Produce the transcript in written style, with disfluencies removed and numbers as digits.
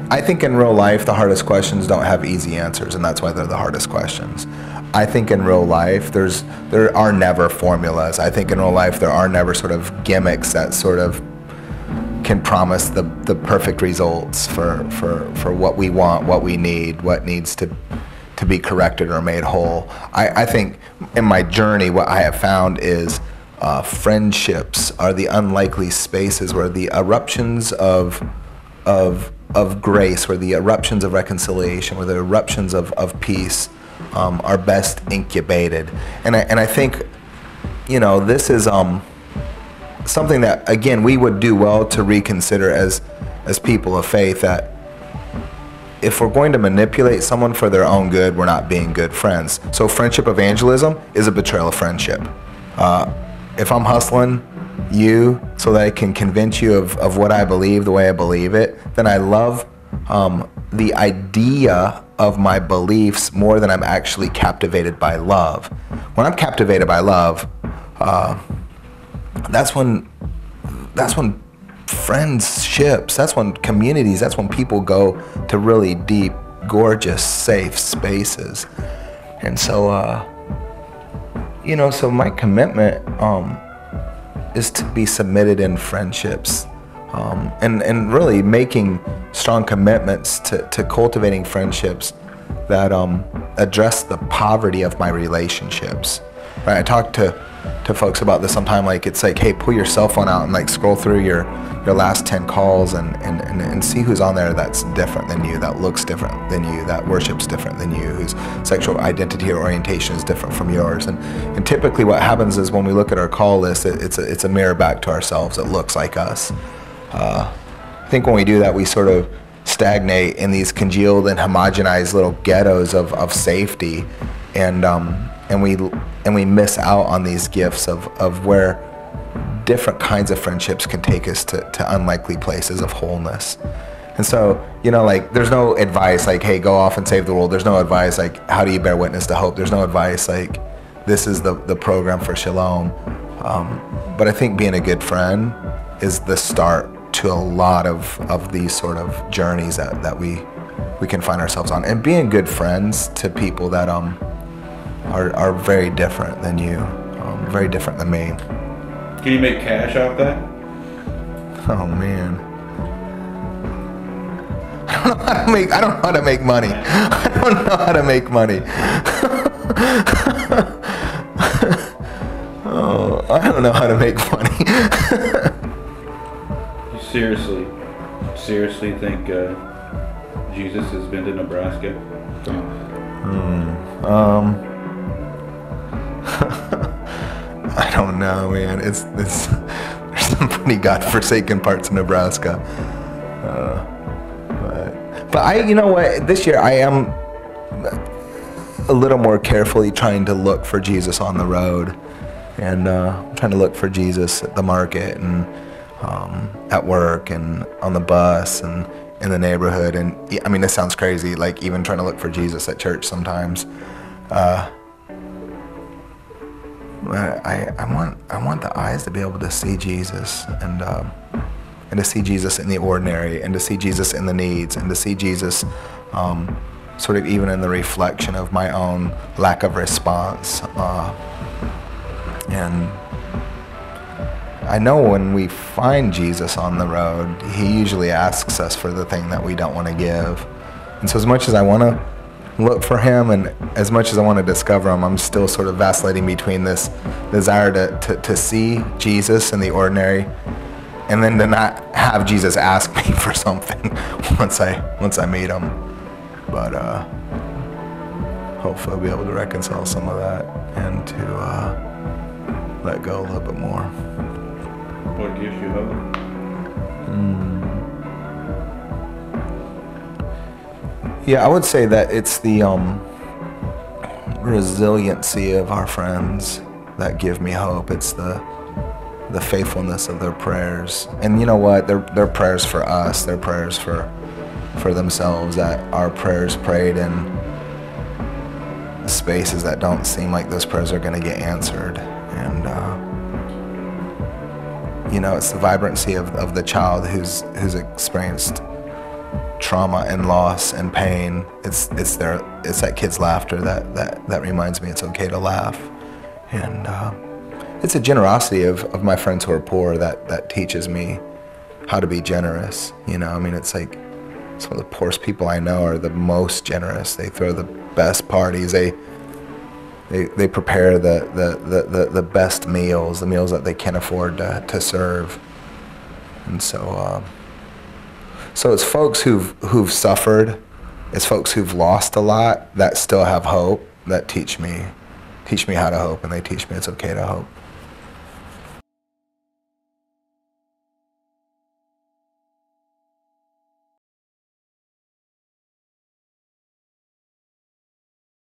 I think in real life, the hardest questions don't have easy answers, and that's why they're the hardest questions. I think in real life, there are never formulas. I think in real life, there are never sort of gimmicks that sort of can promise the perfect results for what we want, what we need, what needs to be corrected or made whole. I think in my journey, what I have found is friendships are the unlikely spaces where the eruptions of grace, where the eruptions of reconciliation, where the eruptions of peace are best incubated. And I think, you know, this is something that, again, we would do well to reconsider as people of faith, that if we're going to manipulate someone for their own good, we're not being good friends. So friendship evangelism is a betrayal of friendship. If I'm hustling you so that I can convince you of what I believe the way I believe it, then I love the idea of my beliefs more than I'm actually captivated by love. When I'm captivated by love, that's when friendships, that's when communities, that's when people go to really deep, gorgeous, safe spaces. And so, you know, so my commitment is to be submitted in friendships, and really making strong commitments to cultivating friendships that address the poverty of my relationships. Right? I talk to folks about this sometime, like it's like, hey, pull your cell phone out and like scroll through your last 10 calls and see who's on there that's different than you, that looks different than you, that worships different than you, whose sexual identity or orientation is different from yours. And typically what happens is when we look at our call list, it's a mirror back to ourselves that looks like us. I think when we do that, we sort of stagnate in these congealed and homogenized little ghettos of safety, and we miss out on these gifts of where different kinds of friendships can take us to unlikely places of wholeness. And so, you know, like there's no advice like, hey, go off and save the world. There's no advice like, how do you bear witness to hope? There's no advice like, this is the program for shalom. But I think being a good friend is the start to a lot of these sort of journeys that we can find ourselves on. And being good friends to people that are very different than you, very different than me. Can you make cash off that? Oh man, I don't know how to make money. I don't know how to make money. Oh, I don't know how to make money. You seriously think Jesus has been to Nebraska? I don't know, man. It's there's some pretty godforsaken parts of Nebraska. But I, you know what? This year I am a little more carefully trying to look for Jesus on the road, and trying to look for Jesus at the market and at work and on the bus and in the neighborhood. And I mean, this sounds crazy, like even trying to look for Jesus at church sometimes. I want the eyes to be able to see Jesus, and to see Jesus in the ordinary, and to see Jesus in the needs, and to see Jesus sort of even in the reflection of my own lack of response. And I know when we find Jesus on the road, he usually asks us for the thing that we don't want to give. And so as much as I want to look for him, and as much as I want to discover him, I'm still sort of vacillating between this desire to see Jesus in the ordinary, and then to not have Jesus ask me for something once I meet him. But hopefully I'll be able to reconcile some of that and to let go a little bit more. What gives you hope? Yeah, I would say that it's the resiliency of our friends that give me hope. It's the faithfulness of their prayers. And you know what? They're prayers for us. They're prayers for themselves, that our prayers prayed in spaces that don't seem like those prayers are going to get answered. And you know, it's the vibrancy of the child who's experienced trauma and loss and pain. It's that kid's laughter that reminds me it's okay to laugh. And it's a generosity of my friends who are poor that teaches me how to be generous. You know, I mean, it's like some of the poorest people I know are the most generous. They throw the best parties. They prepare the best meals, the meals that they can't afford to serve. And so it's folks who've suffered, it's folks who've lost a lot that still have hope, that teach me how to hope, and they teach me it's okay to hope.